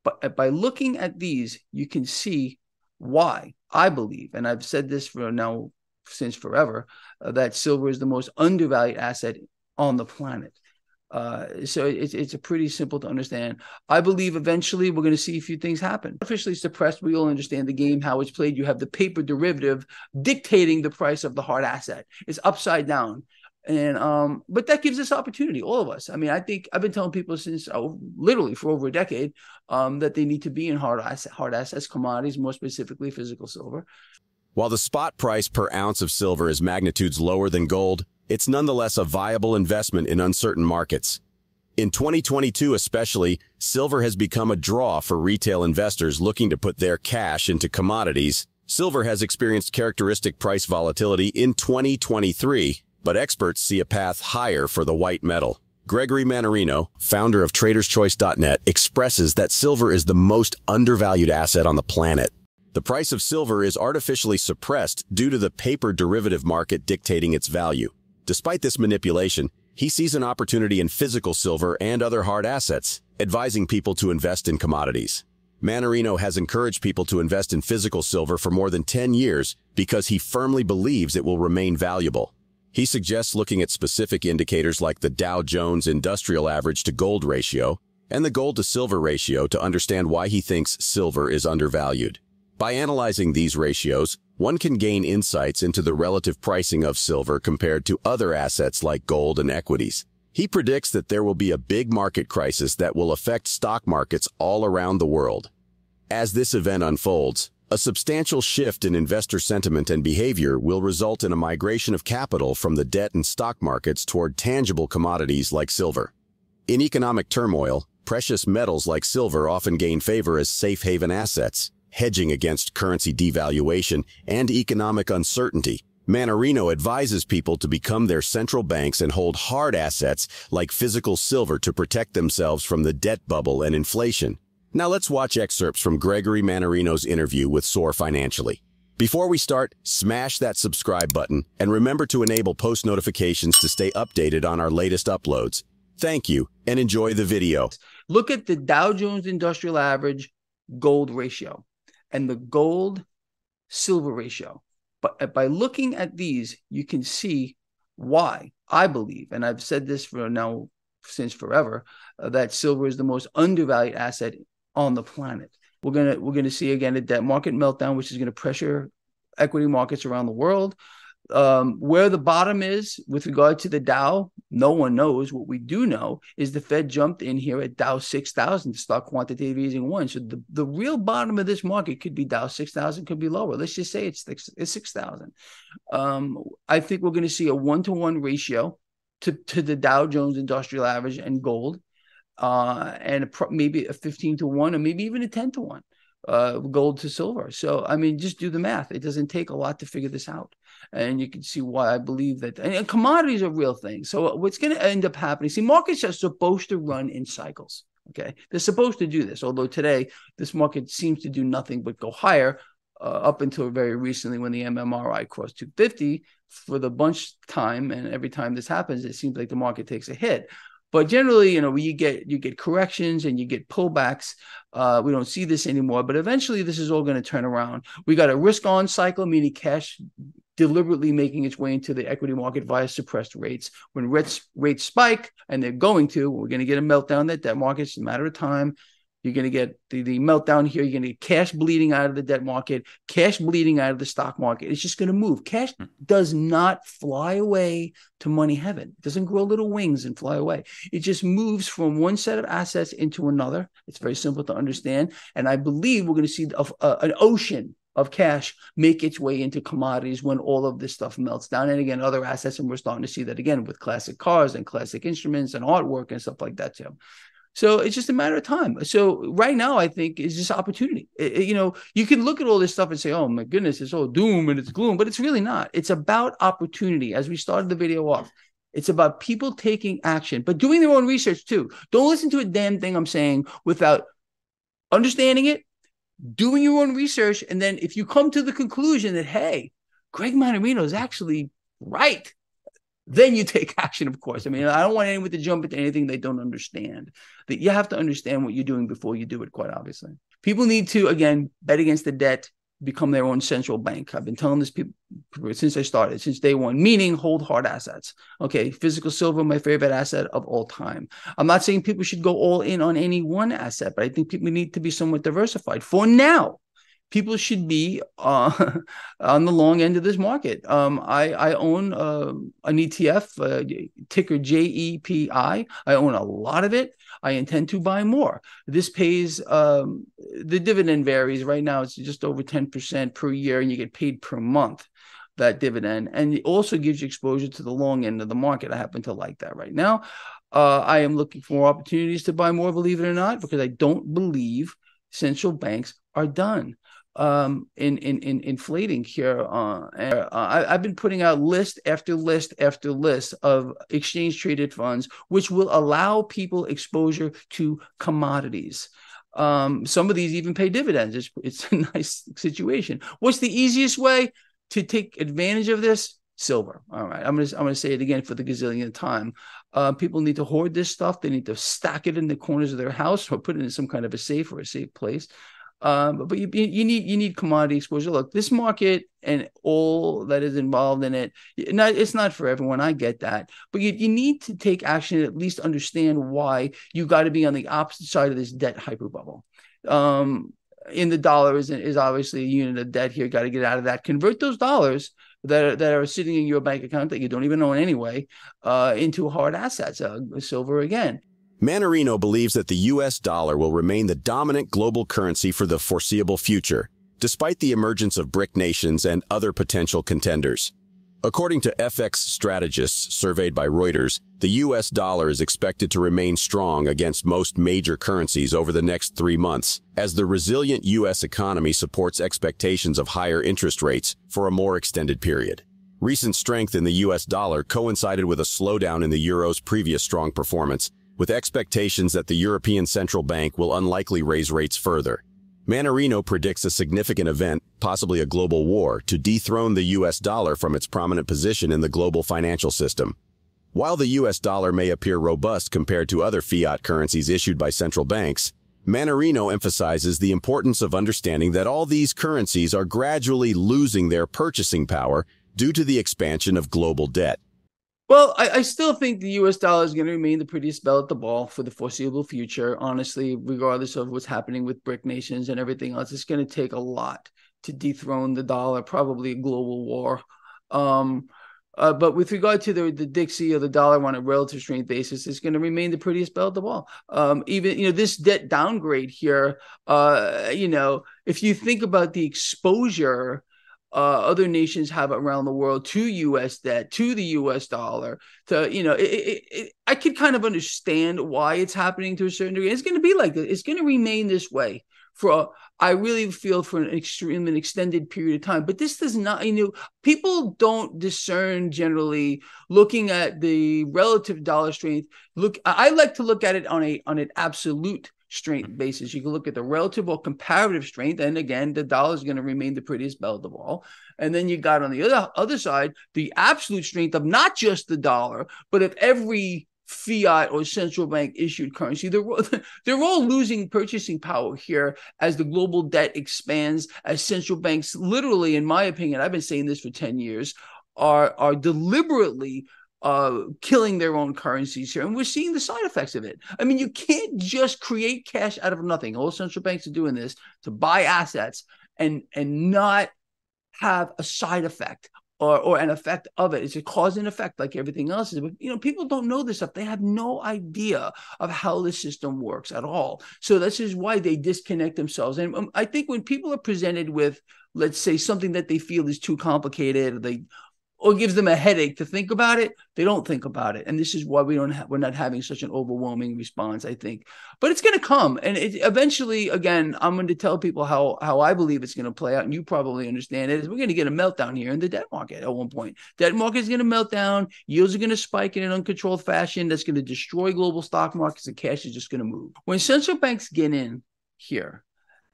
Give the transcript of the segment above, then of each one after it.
But by looking at these, you can see why I believe, and I've said this for now since forever, that silver is the most undervalued asset on the planet. So it's a pretty simple to understand. I believe eventually we're going to see a few things happen. Officially suppressed, we all understand the game, how it's played. You have the paper derivative dictating the price of the hard asset. It's upside down. And but that gives us opportunity, all of us. I mean, I think I've been telling people since literally for over a decade that they need to be in hard assets, commodities, more specifically physical silver. While the spot price per ounce of silver is magnitudes lower than gold, it's nonetheless a viable investment in uncertain markets. In 2022 especially, silver has become a draw for retail investors looking to put their cash into commodities. Silver has experienced characteristic price volatility in 2023, but experts see a path higher for the white metal. Gregory Mannarino, founder of TradersChoice.net, expresses that silver is the most undervalued asset on the planet. The price of silver is artificially suppressed due to the paper derivative market dictating its value. Despite this manipulation, he sees an opportunity in physical silver and other hard assets, advising people to invest in commodities. Mannarino has encouraged people to invest in physical silver for more than 10 years because he firmly believes it will remain valuable. He suggests looking at specific indicators like the Dow Jones Industrial Average to gold ratio and the gold to silver ratio to understand why he thinks silver is undervalued. By analyzing these ratios, one can gain insights into the relative pricing of silver compared to other assets like gold and equities. He predicts that there will be a big market crisis that will affect stock markets all around the world. As this event unfolds, a substantial shift in investor sentiment and behavior will result in a migration of capital from the debt and stock markets toward tangible commodities like silver. In economic turmoil, precious metals like silver often gain favor as safe haven assets, hedging against currency devaluation and economic uncertainty. Mannarino advises people to become their central banks and hold hard assets like physical silver to protect themselves from the debt bubble and inflation. Now let's watch excerpts from Gregory Mannarino's interview with SOAR Financially. Before we start, smash that subscribe button and remember to enable post notifications to stay updated on our latest uploads. Thank you and enjoy the video. Look at the Dow Jones Industrial Average gold ratio and the gold silver ratio. But by looking at these, you can see why I believe, and I've said this for now since forever, that silver is the most undervalued asset on the planet. We're gonna see again a debt market meltdown, which is going to pressure equity markets around the world. Where the bottom is with regard to the Dow, no one knows. What we do know is the Fed jumped in here at Dow 6,000 to start quantitative easing one. So the real bottom of this market could be Dow 6,000, could be lower. Let's just say it's 6,000. I think we're going to see a 1-to-1 ratio to the Dow Jones Industrial Average and gold, and maybe a 15-to-1 or maybe even a 10-to-1. Gold to silver. So, I mean, just do the math. It doesn't take a lot to figure this out. And you can see why I believe that. And commodities are real things. So what's going to end up happening, see, markets are supposed to run in cycles. Okay. They're supposed to do this. Although today, this market seems to do nothing but go higher up until very recently when the MMRI crossed 250 for the bunch time. And every time this happens, it seems like the market takes a hit. But generally, you know, you get corrections and you get pullbacks. We don't see this anymore, but eventually this is all going to turn around. We got a risk-on cycle, meaning cash deliberately making its way into the equity market via suppressed rates. When rates spike, and they're going to, we're going to get a meltdown that debt market's a matter of time. You're going to get the meltdown here. You're going to get cash bleeding out of the debt market, cash bleeding out of the stock market. It's just going to move. Cash does not fly away to money heaven. It doesn't grow little wings and fly away. It just moves from one set of assets into another. It's very simple to understand. And I believe we're going to see an ocean of cash make its way into commodities when all of this stuff melts down. And again, other assets. And we're starting to see that again with classic cars and classic instruments and artwork and stuff like that too. So it's just a matter of time. So right now, I think is just opportunity. You know, you can look at all this stuff and say, oh my goodness, it's all doom and it's gloom, but it's really not. It's about opportunity. As we started the video off, it's about people taking action, but doing their own research too. Don't listen to a damn thing I'm saying without understanding it, doing your own research. And then if you come to the conclusion that, hey, Greg Mannarino is actually right, then you take action, of course. I mean, I don't want anyone to jump into anything they don't understand. That you have to understand what you're doing before you do it, quite obviously. People need to, again, bet against the debt, become their own central bank. I've been telling this people since I started, since day one, meaning hold hard assets. Okay, physical silver, my favorite asset of all time. I'm not saying people should go all in on any one asset, but I think people need to be somewhat diversified. For now, people should be on the long end of this market. I own an ETF, ticker JEPI. I own a lot of it. I intend to buy more. This pays, the dividend varies. Right now, it's just over 10% per year, and you get paid per month, that dividend. And it also gives you exposure to the long end of the market. I happen to like that right now. I am looking for opportunities to buy more, believe it or not, because I don't believe central banks are done in inflating here. I've been putting out list after list after list of exchange traded funds, which will allow people exposure to commodities. Some of these even pay dividends. It's a nice situation. What's the easiest way to take advantage of this? Silver. All right. I'm gonna say it again for the gazillionth time. People need to hoard this stuff. They need to stack it in the corners of their house or put it in some kind of a safe or a safe place. But you need commodity exposure. Look, this market and all that is involved in it, it's not for everyone. I get that, but you need to take action and at least understand why you got to be on the opposite side of this debt hyper bubble. In the dollar is obviously a unit of debt here. Got to get out of that. Convert those dollars that are sitting in your bank account that you don't even own anyway into hard assets, silver again. Mannarino believes that the U.S. dollar will remain the dominant global currency for the foreseeable future, despite the emergence of BRIC nations and other potential contenders. According to FX strategists surveyed by Reuters, the U.S. dollar is expected to remain strong against most major currencies over the next 3 months, as the resilient U.S. economy supports expectations of higher interest rates for a more extended period. Recent strength in the U.S. dollar coincided with a slowdown in the euro's previous strong performance, with expectations that the European Central Bank will unlikely raise rates further. Mannarino predicts a significant event, possibly a global war, to dethrone the U.S. dollar from its prominent position in the global financial system. While the U.S. dollar may appear robust compared to other fiat currencies issued by central banks, Mannarino emphasizes the importance of understanding that all these currencies are gradually losing their purchasing power due to the expansion of global debt. Well, I still think the U.S. dollar is going to remain the prettiest belle at the ball for the foreseeable future. Honestly, regardless of what's happening with BRIC nations and everything else, it's going to take a lot to dethrone the dollar, probably a global war. But with regard to the Dixie or the dollar on a relative strength basis, it's going to remain the prettiest belle at the ball. Even this debt downgrade here, if you think about the exposure other nations have around the world to U.S. debt, to the U.S. dollar, I could kind of understand why it's happening to a certain degree. It's going to be like this. It's going to remain this way I really feel for an extended period of time. But this does not, people don't discern generally looking at the relative dollar strength. I like to look at it on an absolute strength basis. You can look at the relative or comparative strength, and again, the dollar is going to remain the prettiest belle of the ball. And then you got on the other side the absolute strength of not just the dollar, but of every fiat or central bank issued currency. They're all losing purchasing power here as the global debt expands, as central banks, literally, in my opinion, I've been saying this for 10 years, are deliberately killing their own currencies here. And we're seeing the side effects of it. I mean, you can't just create cash out of nothing. All central banks are doing this to buy assets and not have a side effect or an effect of it. It's a cause and effect like everything else is. But, people don't know this stuff. They have no idea of how the system works at all. So this is why they disconnect themselves. And I think when people are presented with, let's say, something that they feel is too complicated, or gives them a headache to think about it, they don't think about it. And this is why we're not having such an overwhelming response, I think. But it's going to come. And eventually, again, I'm going to tell people how I believe it's going to play out. And you probably understand it. Is we're going to get a meltdown here in the debt market at one point. Debt market is going to melt down. Yields are going to spike in an uncontrolled fashion. That's going to destroy global stock markets, and cash is just going to move. When central banks get in here,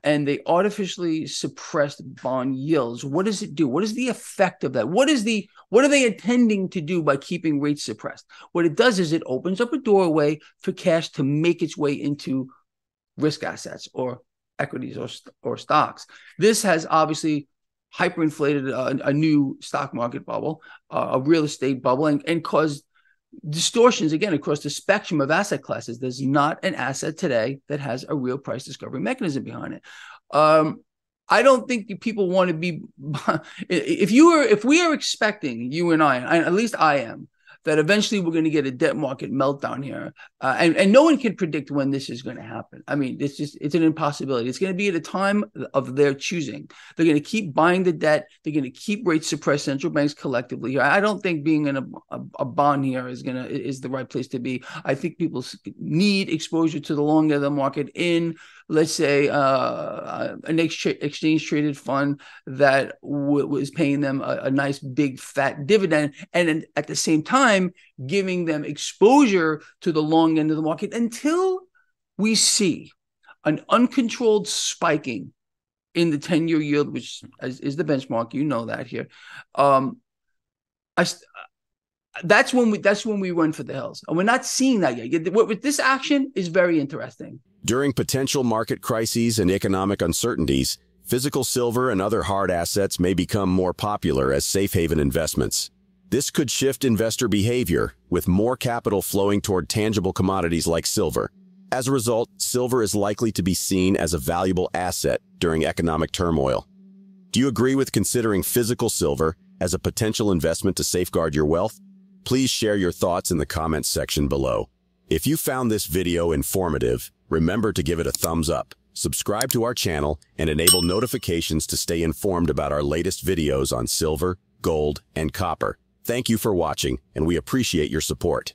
and they artificially suppressed bond yields. What does it do? What is the effect of that? What are they intending to do by keeping rates suppressed? What it does is it opens up a doorway for cash to make its way into risk assets or equities or stocks. This has obviously hyperinflated a new stock market bubble, a real estate bubble, and caused distortions again across the spectrum of asset classes. There's not an asset today that has a real price discovery mechanism behind it. I don't think people want to be. If we are expecting, you and I, at least I am, that eventually we're going to get a debt market meltdown here, and no one can predict when this is going to happen. I mean, it's an impossibility. It's going to be at a time of their choosing. They're going to keep buying the debt. They're going to keep rates suppressed. Central banks collectively here. I don't think being in a bond here is the right place to be. I think people need exposure to the long end of the market in, let's say, an exchange traded fund that was paying them a nice big fat dividend, and at the same time giving them exposure to the long end of the market until we see an uncontrolled spiking in the 10-year yield, which is the benchmark. You know that here. That's when we run for the hills, and we're not seeing that yet. With this action is very interesting. During potential market crises and economic uncertainties, physical silver and other hard assets may become more popular as safe haven investments. This could shift investor behavior, with more capital flowing toward tangible commodities like silver. As a result, silver is likely to be seen as a valuable asset during economic turmoil. Do you agree with considering physical silver as a potential investment to safeguard your wealth? Please share your thoughts in the comments section below. If you found this video informative, remember to give it a thumbs up, subscribe to our channel, and enable notifications to stay informed about our latest videos on silver, gold, and copper. Thank you for watching, and we appreciate your support.